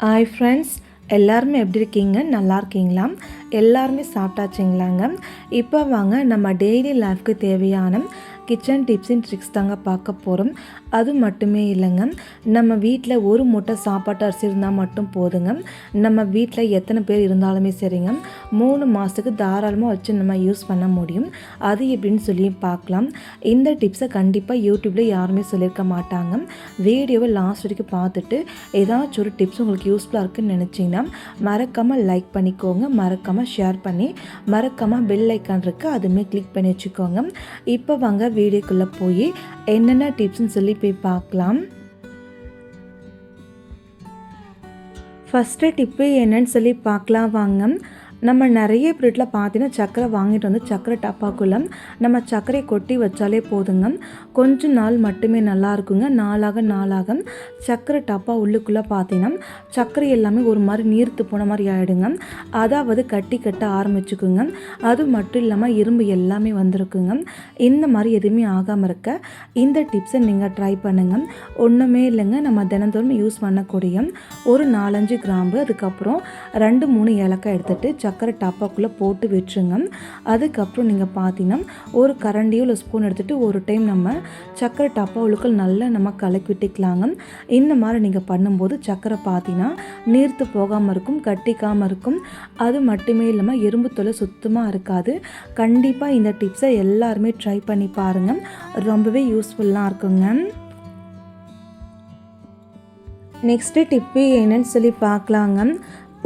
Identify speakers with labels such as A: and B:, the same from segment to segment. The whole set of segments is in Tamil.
A: ஹாய் ஃப்ரெண்ட்ஸ், எல்லாருமே எப்படி இருக்கீங்க? நல்லா இருக்கீங்களா? எல்லாருமே சாப்பிட்டாச்சுங்களாங்க? இப்போ வாங்க நம்ம டெய்லி லைஃப்க்கு தேவையான கிச்சன் டிப்ஸ் அண்ட் ட்ரிக்ஸ் தாங்க பார்க்க போகிறோம். அது மட்டுமே இல்லைங்க, நம்ம வீட்டில் ஒரு மூட்டை சாப்பாட்டு அரிசி இருந்தால் மட்டும் போதுங்க. நம்ம வீட்டில் எத்தனை பேர் இருந்தாலுமே சரிங்க, 3 மாதத்துக்கு தாராளமாக வச்சு நம்ம யூஸ் பண்ண முடியும். அது எப்படின்னு சொல்லி பார்க்கலாம். இந்த டிப்ஸை கண்டிப்பாக யூடியூப்பில் யாருமே சொல்லியிருக்க மாட்டாங்க. வீடியோவை லாஸ்ட் வரைக்கும் பார்த்துட்டு ஏதாச்சும் ஒரு டிப்ஸ் உங்களுக்கு யூஸ்ஃபுல்லாக இருக்குன்னு நினச்சிங்கன்னா மறக்காமல் லைக் பண்ணிக்கோங்க, மறக்காமல் ஷேர் பண்ணி மறக்காமல் பெல் ஐக்கான் இருக்குது அதுவுமே கிளிக் பண்ணி வச்சுக்கோங்க. இப்போ வாங்க வீடியோக்குள்ளே போய் என்னென்ன டிப்ஸ்ன்னு சொல்லி போய் பார்க்கலாம். ஃபஸ்ட்டு டிப்பு என்னன்னு சொல்லி பார்க்கலாம் வாங்க. நம்ம நிறைய வீட்டில் பார்த்தீங்கன்னா சர்க்கரை வாங்கிட்டு வந்து சர்க்கரை டப்பாக்குள்ளே நம்ம சர்க்கரையை கொட்டி வச்சாலே போதுங்க. கொஞ்ச நாள் மட்டுமே நல்லா இருக்குங்க. நாளாக சர்க்கரை டப்பா உள்ளுக்குள்ளே பார்த்தீங்கன்னா சர்க்கரை எல்லாமே ஒரு மாதிரி நீர்த்து போன மாதிரி ஆகிடுங்க. அதாவது கட்டி கட்ட ஆரம்பிச்சுக்குங்க. அது மட்டும் இல்லாமல் இரும்பு எல்லாமே வந்திருக்குங்க. இந்த மாதிரி எதுவுமே ஆகாமல் இருக்க இந்த டிப்ஸை நீங்கள் ட்ரை பண்ணுங்கள். ஒன்றுமே இல்லைங்க, நம்ம தினந்தோறும் யூஸ் பண்ணக்கூடிய ஒரு 4-5 கிராம்பு, அதுக்கப்புறம் 2-3 ஏலக்காய் எடுத்துகிட்டு சர்க்கரை டப்பாக்குள்ளே போட்டு வச்சுருங்க. அதுக்கப்புறம் நீங்கள் பார்த்தீங்கன்னா ஒரு கரண்டியோ இல்லை ஸ்பூன் எடுத்துகிட்டு ஒரு டைம் நம்ம சர்க்கரை டப்பாவுக்கு நல்லா நம்ம கலக்கி விட்டுக்கலாங்க. இந்த மாதிரி நீங்கள் பண்ணும்போது சர்க்கரை பார்த்தீங்கன்னா நீர்த்து போகாமல் இருக்கும், கட்டிக்காமல் இருக்கும். அது மட்டுமே இல்லாமல் எறும்பு தொல்லை சுத்தமாக இருக்காது. கண்டிப்பாக இந்த டிப்ஸை எல்லாருமே ட்ரை பண்ணி பாருங்கள், ரொம்பவே யூஸ்ஃபுல்லாக இருக்குங்க. நெக்ஸ்ட்டு டிப்பு என்னன்னு சொல்லி பார்க்கலாங்க.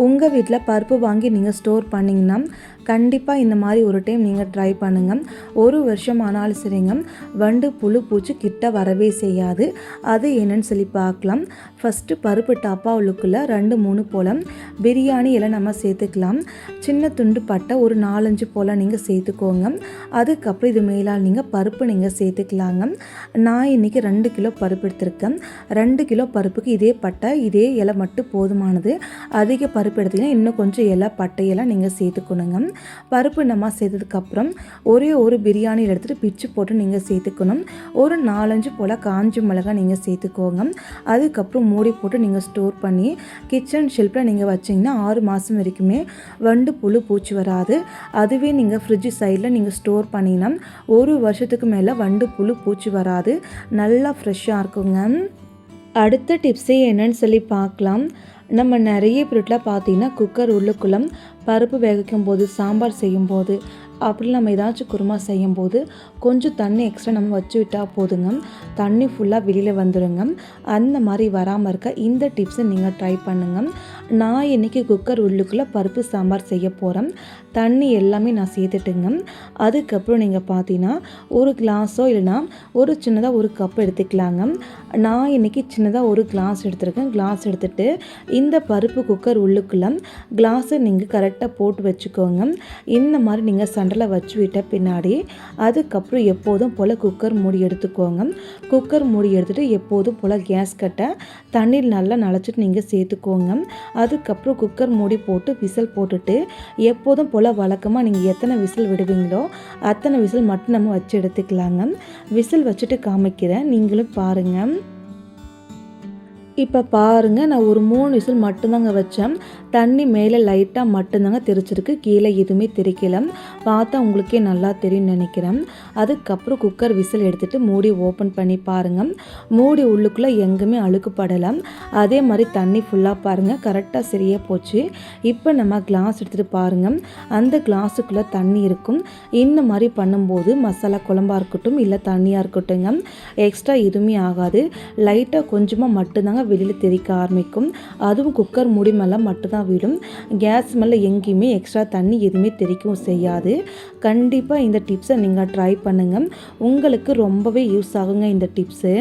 A: உங்கள் வீட்டில் பருப்பு வாங்கி நீங்கள் ஸ்டோர் பண்ணிங்கன்னா கண்டிப்பாக இந்த மாதிரி ஒரு டைம் நீங்கள் ட்ரை பண்ணுங்கள். 1 வருஷம் ஆனாலும் சரிங்க, வண்டு புழு பூச்சி கிட்ட வரவே செய்யாது. அது என்னன்னு சொல்லி பார்க்கலாம். ஃபஸ்ட்டு பருப்பு டப்பாவுக்குள்ளே 2-3 போல் பிரியாணி எல்லாம் நம்ம சேர்த்துக்கலாம். சின்ன துண்டு பட்டை ஒரு 4-5 போல் நீங்கள் சேர்த்துக்கோங்க. அதுக்கப்புறம் இது மேலால் நீங்கள் பருப்பு நீங்கள் சேர்த்துக்கலாங்க. நான் இன்றைக்கி 2 கிலோ பருப்பு எடுத்திருக்கேன். 2 கிலோ பருப்புக்கு இதே பட்டை இதே இலை மட்டும் போதுமானது. அதிக பருப்பு எடுத்திங்கன்னா இன்னும் கொஞ்சம் இலை பட்டையெல்லாம் நீங்கள் சேர்த்துக்கணுங்க. பருப்பு நம்ம சேர்த்ததுக்கப்புறம் ஒரே ஒரு பிரியாணி எடுத்துகிட்டு பிச்சு போட்டு நீங்கள் சேர்த்துக்கணும். ஒரு 4-5 போல் காஞ்ச மிளகாய் நீங்கள் சேர்த்துக்கோங்க. அதுக்கப்புறம் மூடி போட்டு நீங்கள் ஸ்டோர் பண்ணி கிச்சன் ஷெல்ஃபில் நீங்கள் வச்சிங்கன்னா 6 மாதம் வரைக்குமே வண்டு புழு பூச்சி வராது. அதுவே நீங்கள் ஃப்ரிட்ஜ் சைடில் நீங்கள் ஸ்டோர் பண்ணிங்கன்னா 1 வருஷத்துக்கு மேலே வண்டு புழு பூச்சி வராது, நல்லா ஃப்ரெஷ்ஷாக இருக்குங்க. அடுத்த டிப்ஸே என்னன்னு சொல்லி பார்க்கலாம். நம்ம நிறைய வீட்டில் பார்த்தீங்கன்னா குக்கர் உள்ளுக்குள்ளே பருப்பு வேகிக்கும் போது, சாம்பார் செய்யும்போது, அப்படி நம்ம ஏதாச்சும் குருமா செய்யும்போது கொஞ்சம் தண்ணி எக்ஸ்ட்ரா நம்ம வச்சு விட்டால் போதுங்க, தண்ணி ஃபுல்லாக வெளியில் வந்துடுங்க. அந்த மாதிரி வராமல் இருக்க இந்த டிப்ஸை நீங்கள் ட்ரை பண்ணுங்கள். நான் இன்றைக்கி குக்கர் உள்ளுக்குள்ளே பருப்பு சாம்பார் செய்ய போகிறேன். தண்ணி எல்லாமே நான் சேர்த்துட்டுங்க. அதுக்கப்புறம் நீங்கள் பார்த்தீங்கன்னா ஒரு கிளாஸோ இல்லைனா ஒரு சின்னதாக ஒரு கப் எடுத்துக்கலாங்க. நான் இன்றைக்கி சின்னதாக ஒரு கிளாஸ் எடுத்துருக்கேன். கிளாஸ் எடுத்துகிட்டு இந்த பருப்பு குக்கர் உள்ளுக்குள்ளே கிளாஸை நீங்கள் கரெக்டாக போட்டு வச்சுக்கோங்க. இந்த மாதிரி நீங்கள் சண்டலை வச்சு விட்ட பின்னாடி அதுக்கப்புறம் எப்போதும் போல் குக்கர் மூடி எடுத்துக்கோங்க. குக்கர் மூடி எடுத்துகிட்டு எப்போதும் போல் கேஸ் கட்டை தண்ணீர் நல்லா நனைச்சிட்டு நீங்கள் சேர்த்துக்கோங்க. அதுக்கப்புறம் குக்கர் மூடி போட்டு விசில் போட்டுட்டு எப்போதும் போல் வழக்கமாக நீங்கள் எத்தனை விசில் விடுவீங்களோ அத்தனை விசில் மட்டும் நம்ம வச்சு எடுத்துக்கலாங்க. விசில் வச்சுட்டு காமிக்கிறேன், நீங்களும் பாருங்கள். இப்போ பாருங்கள், நான் ஒரு 3 விசில் மட்டும்தாங்க வச்சேன். தண்ணி மேலே லைட்டாக மட்டும்தாங்க தெரிச்சிருக்கு, கீழே எதுவுமே தெரிக்கல. பார்த்தா உங்களுக்கே நல்லா தெரியும்னு நினைக்கிறேன். அதுக்கப்புறம் குக்கர் விசில் எடுத்துகிட்டு மூடி ஓப்பன் பண்ணி பாருங்கள். மூடி உள்ளுக்குள்ளே எங்கேயுமே அழுக்குப்படலை. அதே மாதிரி தண்ணி ஃபுல்லாக பாருங்கள் கரெக்டாக சரியாக போச்சு. இப்போ நம்ம கிளாஸ் எடுத்துகிட்டு பாருங்கள், அந்த கிளாஸுக்குள்ளே தண்ணி இருக்கும். இந்த மாதிரி பண்ணும்போது மசாலா குழம்பாக இருக்கட்டும் இல்லை தண்ணியாக இருக்கட்டுங்க, எக்ஸ்ட்ரா எதுவுமே ஆகாது. லைட்டாக கொஞ்சமாக மட்டும்தாங்க வெளியில் தெறிக்க ஆரம்பிக்கும். அதுவும் குக்கர் மூடி மேலே மட்டும்தான் விடும். கேஸ் மேலே எங்கேயுமே எக்ஸ்ட்ரா தண்ணி எதுவுமே தெறிக்கவும் செய்யாது. கண்டிப்பாக இந்த டிப்ஸை நீங்கள் ட்ரை பண்ணுங்கள், உங்களுக்கு ரொம்பவே யூஸ் ஆகுங்க இந்த டிப்ஸு.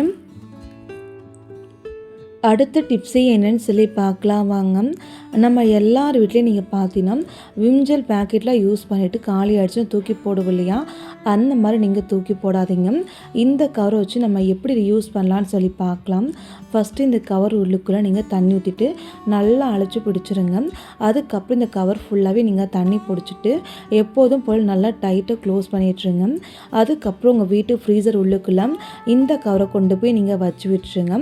A: அடுத்த டிப்ஸே என்னன்னு சொல்லி பார்க்கலாம் வாங்க. நம்ம எல்லார் வீட்லேயும் நீங்கள் பார்த்தீங்கன்னா விம்ஜெல் பேக்கெட்டில் யூஸ் பண்ணிவிட்டு காலி ஆகிடுச்சுன்னு தூக்கி போடுவோம் இல்லையா, அந்த மாதிரி நீங்கள் தூக்கி போடாதீங்க. இந்த கவரை வச்சு நம்ம எப்படி யூஸ் பண்ணலான்னு சொல்லி பார்க்கலாம். ஃபஸ்ட்டு இந்த கவர் உள்ளுக்குள்ளே நீங்கள் தண்ணி ஊற்றிட்டு நல்லா அழைச்சி பிடிச்சிருங்க. அதுக்கப்புறம் இந்த கவர் ஃபுல்லாகவே நீங்கள் தண்ணி பிடிச்சிட்டு எப்போதும் போல் நல்லா டைட்டாக க்ளோஸ் பண்ணிட்டுருங்க. அதுக்கப்புறம் உங்கள் வீட்டு ஃப்ரீசர் உள்ளுக்குள்ளே இந்த கவரை கொண்டு போய் நீங்கள் வச்சு விட்டுருங்க.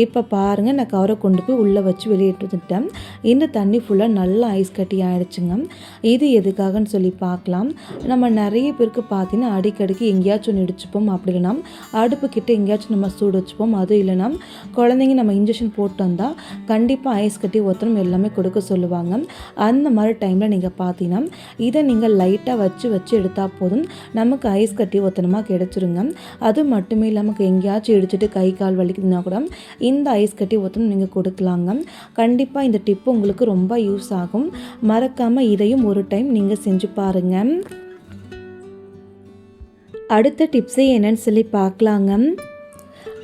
A: இப்போ பாருங்கள், பாருங்கள், நான் கவரை கொண்டு போய் உள்ளே வச்சு வெளியிட்டு வந்துட்டேன். இந்த தண்ணி ஃபுல்லாக நல்லா ஐஸ் கட்டி ஆகிடுச்சுங்க. இது எதுக்காகன்னு சொல்லி பார்க்கலாம். நம்ம நிறைய பேருக்கு பார்த்தீங்கன்னா அடிக்கடிக்கு எங்கேயாச்சும் ஒன்று இடிச்சுப்போம். அப்படி இல்லைனா அடுப்பு கிட்ட எங்கேயாச்சும் நம்ம சூடு வச்சுப்போம். அதுவும் இல்லைனா குழந்தைங்க நம்ம இன்ஜெக்ஷன் போட்டு வந்தால் கண்டிப்பாக ஐஸ் கட்டி ஒத்தனம் எல்லாமே கொடுக்க சொல்லுவாங்க. அந்த மாதிரி டைமில் நீங்கள் பார்த்தீங்கன்னா இதை நீங்கள் லைட்டாக வச்சு எடுத்தால் போதும், நமக்கு ஐஸ் கட்டி ஒத்தனமாக கிடச்சிருங்க. அது மட்டுமே இல்லாமல் எங்கேயாச்சும் இடிச்சிட்டு கை கால் வலிக்குதுன்னா கூட இந்த ஐஸ் கட்டி ஒத்தனம் நீங்கள் கொடுக்கலாங்க. கண்டிப்பாக இந்த டிப்பு உங்களுக்கு ரொம்ப யூஸ் ஆகும். மறக்காமல் இதையும் ஒரு டைம் நீங்கள் செஞ்சு பாருங்கள். அடுத்த டிப்ஸே என்னன்னு சொல்லி பார்க்கலாங்க.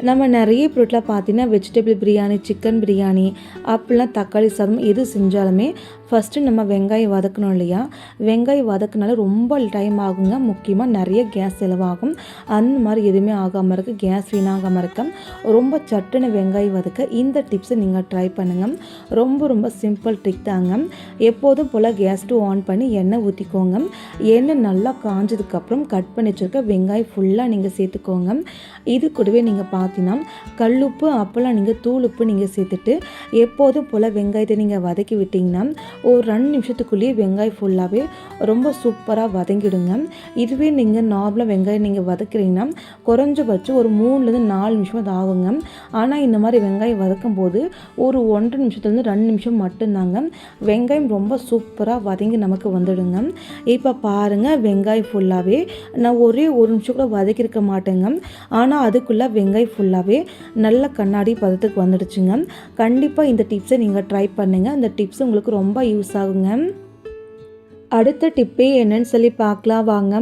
A: நம்ம நிறைய பொருட்களை பார்த்தீங்கன்னா வெஜிடபிள் பிரியாணி, சிக்கன் பிரியாணி, அப்படிலாம் தக்காளி சாதம் எது செஞ்சாலுமே ஃபஸ்ட்டு நம்ம வெங்காயம் வதக்கணும் இல்லையா? வெங்காயம் வதக்கினால ரொம்ப டைம் ஆகுங்க. முக்கியமாக நிறைய கேஸ் செலவாகும். அந்த மாதிரி எதுவுமே ஆகாமல் இருக்க, கேஸ் வீணாகாமல் இருக்க ரொம்ப சட்டுன்னு வெங்காயம் வதக்க இந்த டிப்ஸை நீங்கள் ட்ரை பண்ணுங்கள். ரொம்ப சிம்பிள் ட்ரிக் தாங்க. எப்போதும் போல் கேஸ் ஸ்டவ் ஆன் பண்ணி எண்ணெய் ஊற்றிக்கோங்க. எண்ணெய் நல்லா காஞ்சதுக்கப்புறம் கட் பண்ணி வச்சுருக்க வெங்காயம் ஃபுல்லாக நீங்கள் சேர்த்துக்கோங்க. இது கூடவே நீங்கள் பார்த்தீங்கன்னா கல்லுப்பு, அப்போல்லாம் நீங்கள் தூளுப்பு நீங்கள் சேர்த்துட்டு எப்போதும் போல் வெங்காயத்தை நீங்கள் வதக்கி விட்டிங்கன்னா ஒரு 2 நிமிஷத்துக்குள்ளேயே வெங்காயம் ஃபுல்லாகவே ரொம்ப சூப்பராக வதங்கிடுங்க. இதுவே நீங்கள் நார்மலாக வெங்காயம் நீங்கள் வதக்கிறீங்கன்னா குறைஞ்சபட்சம் ஒரு 3-4 நிமிஷம் அது ஆகுங்க. ஆனால் இந்த மாதிரி வெங்காயம் வதக்கும் போது ஒரு 1.5 நிமிஷத்துலேருந்து 2 நிமிஷம் மட்டும்தாங்க. வெங்காயம் ரொம்ப சூப்பராக வதங்கி நமக்கு வந்துடுங்க. இப்போ பாருங்கள், வெங்காயம் ஃபுல்லாகவே நான் ஒரே 1 நிமிஷம் கூட வதக்கியிருக்க மாட்டேங்க. ஆனால் அதுக்குள்ளே வெங்காயம் ஃபுல்லாகவே நல்ல கண்ணாடி பதத்துக்கு வந்துடுச்சுங்க. கண்டிப்பாக இந்த டிப்ஸை நீங்கள் ட்ரை பண்ணுங்கள். அந்த டிப்ஸ் உங்களுக்கு ரொம்ப யூஸ் ஆகுங்க. அடுத்த டிப்பே என்னன்னு சொல்லி பார்க்கலாம் வாங்க.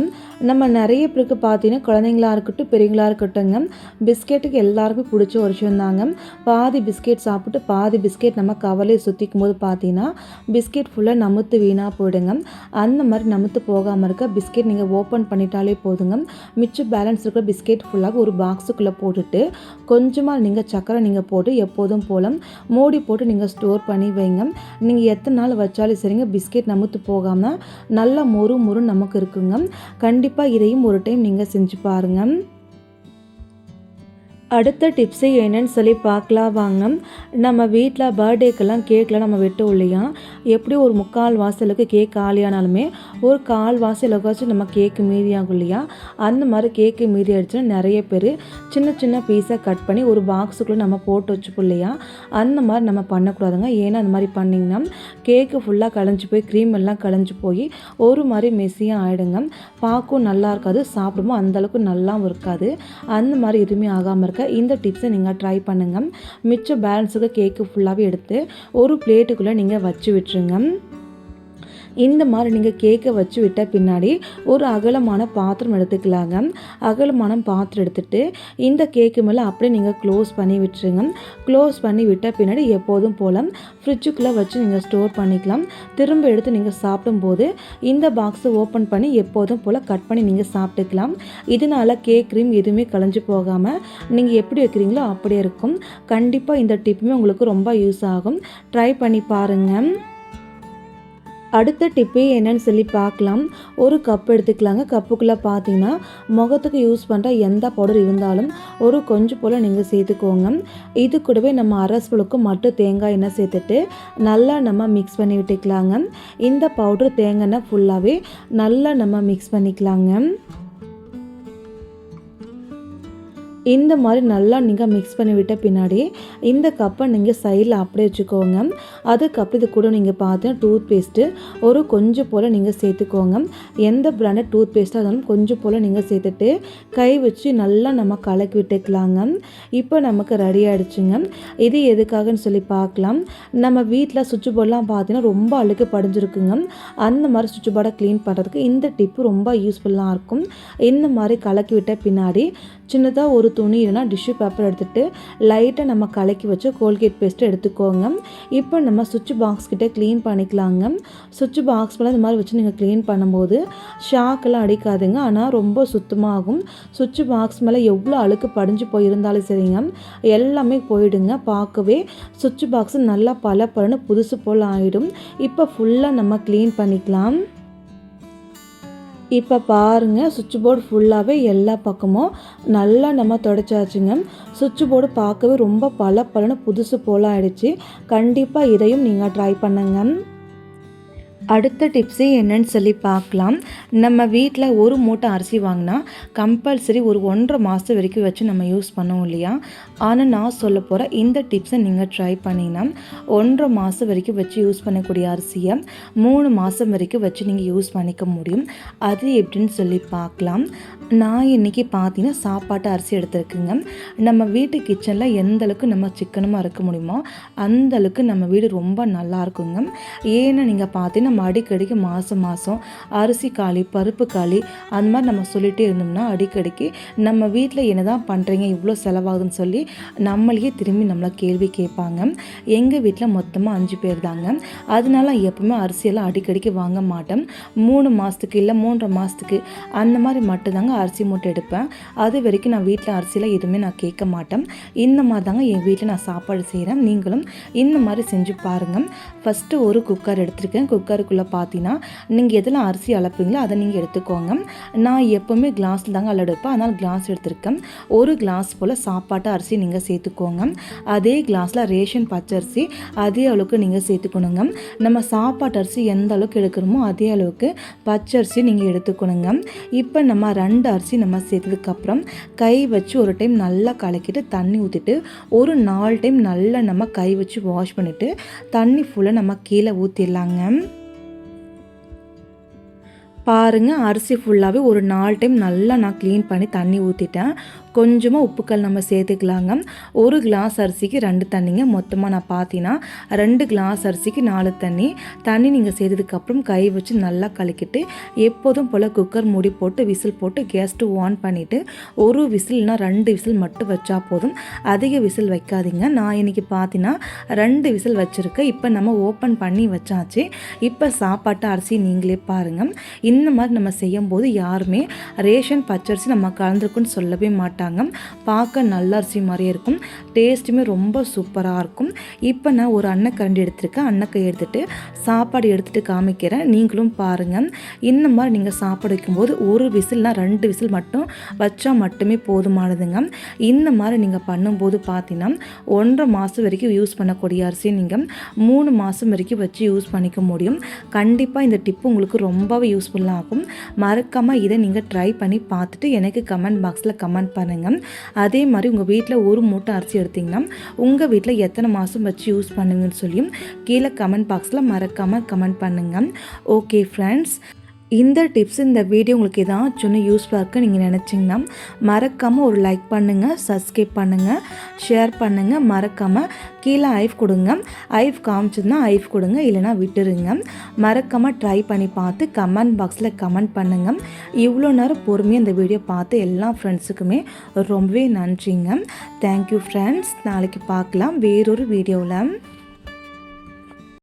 A: நம்ம நிறைய பேருக்கு பார்த்தீங்கன்னா குழந்தைங்களா இருக்கட்டும், பெரியவங்களாக இருக்கட்டும்ங்க, பிஸ்கெட்டுக்கு எல்லாருக்கும் பிடிச்ச ஒரு விஷயம் தாங்க. பாதி பிஸ்கெட் சாப்பிட்டு பாதி பிஸ்கெட் நம்ம கவலையை சுற்றிக்கும் போது பார்த்தீங்கன்னா பிஸ்கெட் ஃபுல்லாக நமுத்து வீணாக போயிடுங்க. அந்த மாதிரி நமுத்து போகாமல் இருக்க பிஸ்கெட் நீங்கள் ஓப்பன் பண்ணிட்டாலே போதுங்க. மிச்சம் பேலன்ஸ் இருக்கிற பிஸ்கெட் ஃபுல்லாக ஒரு பாக்ஸுக்குள்ளே போட்டுட்டு கொஞ்சமாக நீங்கள் சக்கரை நீங்கள் போட்டு எப்போதும் போல் மூடி போட்டு நீங்கள் ஸ்டோர் பண்ணி வைங்க. நீங்கள் எத்தனை நாள் வச்சாலும் சரிங்க, பிஸ்கெட் நமுத்து போகாமல் நல்லா மொறு நமக்கு இருக்குங்க. கண்டிப்பாக இதையும் ஒரு டைம் நீங்கள் செஞ்சு பாருங்கள். அடுத்த டிப்ஸு என்னன்னு சொல்லி பார்க்கலாம் வாங்க. நம்ம வீட்டில் பர்த்டேக்கெல்லாம் கேக்கெலாம் நம்ம வெட்டோம் இல்லையா? எப்படி ஒரு 3/4 வாசலுக்கு கேக் காலியானாலுமே ஒரு 1/4 வாசலுக்காச்சும் நம்ம கேக்கு மீதி ஆகும் இல்லையா? அந்த மாதிரி கேக்கு மீதி ஆகிடுச்சுன்னா நிறைய பேர் சின்ன பீஸாக கட் பண்ணி ஒரு பாக்ஸுக்குள்ளே நம்ம போட்டு வச்சுப்போம் இல்லையா? அந்த மாதிரி நம்ம பண்ணக்கூடாதுங்க. ஏன்னா அந்த மாதிரி பண்ணிங்கன்னா கேக்கு ஃபுல்லாக கலைஞ்சி போய் க்ரீம் எல்லாம் கலைஞ்சி போய் ஒரு மாதிரி மெஸ்ஸியாக ஆகிடுங்க. பார்க்கவும் நல்லா இருக்காது, சாப்பிடும்போது அந்தளவுக்கு நல்லாவும் இருக்காது. அந்த மாதிரி எதுவுமே ஆகாமல் இருக்க இந்த டிப்ஸை நீங்கள் ட்ரை பண்ணுங்கள். மிச்சம் பேலன்ஸுக்கு கேக்கு ஃபுல்லாகவே எடுத்து ஒரு பிளேட்டுக்குள்ளே நீங்கள் வச்சு விட்டுருங்க. இந்த மாதிரி நீங்கள் கேக்கை வச்சு விட்ட பின்னாடி ஒரு அகலமான பாத்திரம் எடுத்துக்கலாங்க. அகலமான பாத்திரம் எடுத்துகிட்டு இந்த கேக்கு மேலே அப்படியே நீங்கள் க்ளோஸ் பண்ணி விட்டுருங்க. க்ளோஸ் பண்ணி விட்ட பின்னாடி எப்போதும் போல் ஃப்ரிட்ஜுக்குள்ளே வச்சு நீங்கள் ஸ்டோர் பண்ணிக்கலாம். திரும்ப எடுத்து நீங்கள் சாப்பிடும்போது இந்த பாக்ஸை ஓப்பன் பண்ணி எப்போதும் போல் கட் பண்ணி நீங்கள் சாப்பிட்டுக்கலாம். இதனால் கேக் க்ரீம் எதுவுமே கலைஞ்சு போகாமல் நீங்கள் எப்படி வைக்கிறீங்களோ அப்படியே இருக்கும். கண்டிப்பாக இந்த டிப்புமே உங்களுக்கு ரொம்ப யூஸ் ஆகும். ட்ரை பண்ணி பாருங்கள். அடுத்த டிப்பே என்னன்னு சொல்லி பார்க்கலாம். ஒரு கப் எடுத்துக்கலாங்க. கப்புக்குள்ளே பார்த்தீங்கன்னா முகத்துக்கு யூஸ் பண்ணுற எந்த பவுடர் இருந்தாலும் ஒரு கொஞ்சம் போல் நீங்கள் சேர்த்துக்கோங்க. இது கூடவே நம்ம அரஸ்பளுக்கும் மட்டும் தேங்காய் எண்ணெய் சேர்த்துட்டு நல்லா நம்ம மிக்ஸ் பண்ணி விட்டுக்கலாங்க. இந்த பவுடர் தேங்காய் எண்ணெய் ஃபுல்லாகவே நல்லா நம்ம மிக்ஸ் பண்ணிக்கலாங்க. இந்த மாதிரி நல்லா நீங்கள் மிக்ஸ் பண்ணி விட்ட பின்னாடி இந்த கப்பை நீங்கள் சைடில் அப்படியே வச்சுக்கோங்க. அதுக்கப்புறம் இது கூட நீங்கள் பார்த்தீங்கன்னா டூத் பேஸ்ட்டு ஒரு கொஞ்சம் போல் நீங்கள் சேர்த்துக்கோங்க. எந்த பிராண்டட் டூத் பேஸ்ட்டாக இருந்தாலும் கொஞ்சம் போல் நீங்கள் சேர்த்துட்டு கை வச்சு நல்லா நம்ம கலக்கி விட்டுக்கலாங்க. இப்போ நமக்கு ரெடி ஆகிடுச்சுங்க. இது எதுக்காகன்னு சொல்லி பார்க்கலாம். நம்ம வீட்டில் சுவிட்ச் போர்டெலாம் பார்த்தீங்கன்னா ரொம்ப அழுக்கு படிஞ்சிருக்குங்க. அந்த மாதிரி சுவிட்ச் போர்டை க்ளீன் பண்ணுறதுக்கு இந்த டிப்பு ரொம்ப யூஸ்ஃபுல்லாக இருக்கும். இந்த மாதிரி கலக்கி விட்ட பின்னாடி சின்னதாக ஒரு துணி இல்லைனா டிஷ்யூ பேப்பர் எடுத்துகிட்டு லைட்டாக நம்ம கலக்கி வச்சு கோல்கேட் பேஸ்ட்டு எடுத்துக்கோங்க. இப்போ நம்ம சுவிட்ச் பாக்ஸ் கிட்டே க்ளீன் பண்ணிக்கலாங்க. சுவிட்ச் பாக்ஸ் மேலே இந்த மாதிரி வச்சு நீங்கள் க்ளீன் பண்ணும்போது ஷாக்கெல்லாம் அடிக்காதுங்க. ஆனால் ரொம்ப சுத்தமாகும். சுவிட்ச் பாக்ஸ் மேலே எவ்வளோ அழுக்கு படிஞ்சு போயிருந்தாலும் சரிங்க, எல்லாமே போயிடுங்க. பார்க்கவே சுவிட்ச் பாக்ஸ் நல்லா பலன்னு புதுசு போல் ஆகிடும். இப்போ ஃபுல்லாக நம்ம க்ளீன் பண்ணிக்கலாம். இப்போ பாருங்கள், சுவிட்ச் போர்டு ஃபுல்லாகவே எல்லா பக்கமும் நல்லா நம்ம தொடச்சாச்சுங்க. சுவிட்ச் போர்டு பார்க்கவே ரொம்ப பளபளன்னு புதுசு போல் ஆயிடுச்சு. கண்டிப்பாக இதையும் நீங்கள் ட்ரை பண்ணுங்க. அடுத்த டிப்ஸு என்னன்னு சொல்லி பார்க்கலாம். நம்ம வீட்டில் ஒரு மூட்டை அரிசி வாங்கினா கம்பல்சரி ஒரு 1.5 மாதம் வரைக்கும் வச்சு நம்ம யூஸ் பண்ணுவோம் இல்லையா? ஆனால் நான் சொல்ல போகிற இந்த டிப்ஸை நீங்கள் ட்ரை பண்ணிங்கன்னா 1.5 மாதம் வரைக்கும் வச்சு யூஸ் பண்ணக்கூடிய அரிசியை 3 மாதம் வரைக்கும் வச்சு நீங்கள் யூஸ் பண்ணிக்க முடியும். அது எப்படின்னு சொல்லி பார்க்கலாம். நான் இன்றைக்கி பார்த்தீங்கன்னா சாப்பாட்டு அரிசி எடுத்துருக்குங்க. நம்ம வீட்டு கிச்சனில் எந்தளவுக்கு நம்ம சிக்கனமாக இருக்க முடியுமோ அந்தளவுக்கு நம்ம வீடு ரொம்ப நல்லா இருக்குங்க. ஏன்னா நீங்கள் பார்த்தீங்கன்னா நம்ம அடிக்கடிக்கு மாதம் அரிசி காலி, பருப்பு காலி அந்த மாதிரி நம்ம சொல்லிகிட்டே இருந்தோம்னா அடிக்கடிக்கு நம்ம வீட்டில் என்ன தான் பண்ணுறீங்க, இவ்வளோ செலவாகுதுன்னு சொல்லி நம்மளையே திரும்பி நம்மளை கேள்வி கேட்பாங்க. எங்கள் வீட்டில் மொத்தமாக 5 பேர் தாங்க. அதனால எப்பவுமே அரிசியெல்லாம் அடிக்கடிக்கு வாங்க மாட்டேன். 3 மாதத்துக்கு இல்லை 3.5 மாதத்துக்கு அந்த மாதிரி மட்டும்தாங்க அரிசி மூட்டை எடுப்பேன். அது வரைக்கும் நான் வீட்டில் அரிசியில் எதுவுமே நான் கேட்க மாட்டேன். இந்த மாதிரி தாங்க என் வீட்டில் நான் சாப்பாடு செய்கிறேன். நீங்களும் இந்த மாதிரி செஞ்சு பாருங்கள். ஃபஸ்ட்டு ஒரு குக்கர் எடுத்துருக்கேன். குக்கருக்குள்ளே பார்த்தீங்கன்னா நீங்கள் எதில் அரிசி அளப்பீங்களோ அதை நீங்கள் எடுத்துக்கோங்க. நான் எப்போவுமே கிளாஸில் தாங்க அளப்பேன். அதனால் கிளாஸ் எடுத்துருக்கேன். ஒரு கிளாஸ் போல் சாப்பாட்டு அரிசி நீங்கள் சேர்த்துக்கோங்க. அதே கிளாஸில் ரேஷன் பச்சரிசி அதே அளவுக்கு நீங்கள் சேர்த்துக்கணுங்க. நம்ம சாப்பாட்டு அரிசி எந்த அளவுக்கு எடுக்கிறோமோ அதே அளவுக்கு பச்சரிசி நீங்கள் எடுத்துக்கணுங்க. இப்போ நம்ம 2 அரிசி நம்ம சேர்த்ததுக்கப்புறம் கை வச்சு ஒரு டைம் நல்லா கலக்கிட்டு தண்ணி ஊற்றிட்டு ஒரு 4 டைம் நல்லா நம்ம கை வச்சு வாஷ் பண்ணிவிட்டு தண்ணி ஃபுல்லாக நம்ம கீழே ஊற்றிடலாங்க. பாருங்கள், அரிசி ஃபுல்லாகவே ஒரு 4 டைம் நல்லா நான் க்ளீன் பண்ணி தண்ணி ஊற்றிட்டேன். கொஞ்சமாக உப்புக்கல் நம்ம சேர்த்துக்கலாங்க. ஒரு கிளாஸ் அரிசிக்கு 2 தண்ணிங்க. மொத்தமாக நான் பார்த்தீங்கன்னா 2 கிளாஸ் அரிசிக்கு 4 தண்ணி நீங்கள் சேர்த்ததுக்கப்புறம் கை வச்சு நல்லா கலக்கிட்டு எப்போதும் போல் குக்கர் மூடி போட்டு விசில் போட்டு கேஸ் ஸ்டவ் ஆன் பண்ணிவிட்டு ஒரு விசில் இல்லைனா 2 விசில் மட்டும் வச்சா போதும். அதிக விசில் வைக்காதீங்க. நான் இன்றைக்கி பார்த்தீங்கன்னா 2 விசில் வச்சுருக்கேன். இப்போ நம்ம ஓப்பன் பண்ணி வச்சாச்சு. இப்போ சாப்பாட்டு அரிசி நீங்களே பாருங்கள். இந்த மாதிரி நம்ம செய்யும்போது யாருமே ரேஷன் பச்சரிசி நம்ம கலந்துருக்குன்னு சொல்லவே மாட்டாங்க. பார்க்க நல்ல அரிசி மாதிரியே இருக்கும். டேஸ்ட்டுமே ரொம்ப சூப்பராக இருக்கும். இப்போ நான் ஒரு அன்னக்கரண்டி எடுத்துருக்கேன். அன்னக்கை எடுத்துகிட்டு சாப்பாடு எடுத்துகிட்டு காமிக்கிறேன். நீங்களும் பாருங்கள். இந்த மாதிரி நீங்கள் சாப்பாடு வைக்கும்போது ஒரு விசில்னா 2 விசில் மட்டும் வச்சா மட்டுமே போதுமானதுங்க. இந்த மாதிரி நீங்கள் பண்ணும்போது பார்த்தீங்கன்னா 1.5 மாதம் வரைக்கும் யூஸ் பண்ணக்கூடிய அரிசி நீங்கள் 3 மாதம் வரைக்கும் வச்சு யூஸ் பண்ணிக்க முடியும். கண்டிப்பாக இந்த டிப்பு உங்களுக்கு ரொம்பவே யூஸ்ஃபுல்லாக ஆகும். மறக்காமல் இதை நீங்கள் ட்ரை பண்ணி பார்த்துட்டு எனக்கு கமெண்ட் பாக்ஸில் கமெண்ட் பண்ணுங்கள். அதே மாதிரி உங்கள் வீட்டில் ஒரு மூட்டை அரிசி எடுத்திங்கன்னா உங்கள் வீட்டில் எத்தனை மாதம் வச்சு யூஸ் பண்ணுங்கன்னு சொல்லியும் கீழே கமெண்ட் பாக்ஸில் மறக்காமல் கமெண்ட் பண்ணுங்கள். ஓகே ஃப்ரெண்ட்ஸ், இந்த டிப்ஸ் இந்த வீடியோ உங்களுக்கு ஏதாச்சும் யூஸ்ஃபுல்லாக இருக்குது நீங்கள் நினச்சிங்கன்னா மறக்காமல் ஒரு லைக் பண்ணுங்கள், சப்ஸ்கிரைப் பண்ணுங்கள், ஷேர் பண்ணுங்கள். மறக்காமல் கீழே ஐஃப் கொடுங்க. ஐஃப் காமிச்சதுன்னா ஐஃப் கொடுங்க, இல்லைனா விட்டுருங்க. மறக்காமல் ட்ரை பண்ணி பார்த்து கமெண்ட் பாக்ஸில் கமெண்ட் பண்ணுங்கள். இவ்வளோ நேரம் பொறுமையாக இந்த வீடியோ பார்த்து எல்லா ஃப்ரெண்ட்ஸுக்குமே ரொம்பவே நன்றிங்க. Thank you friends. நாளைக்கு பார்க்கலாம் வேறொரு வீடியோவில்.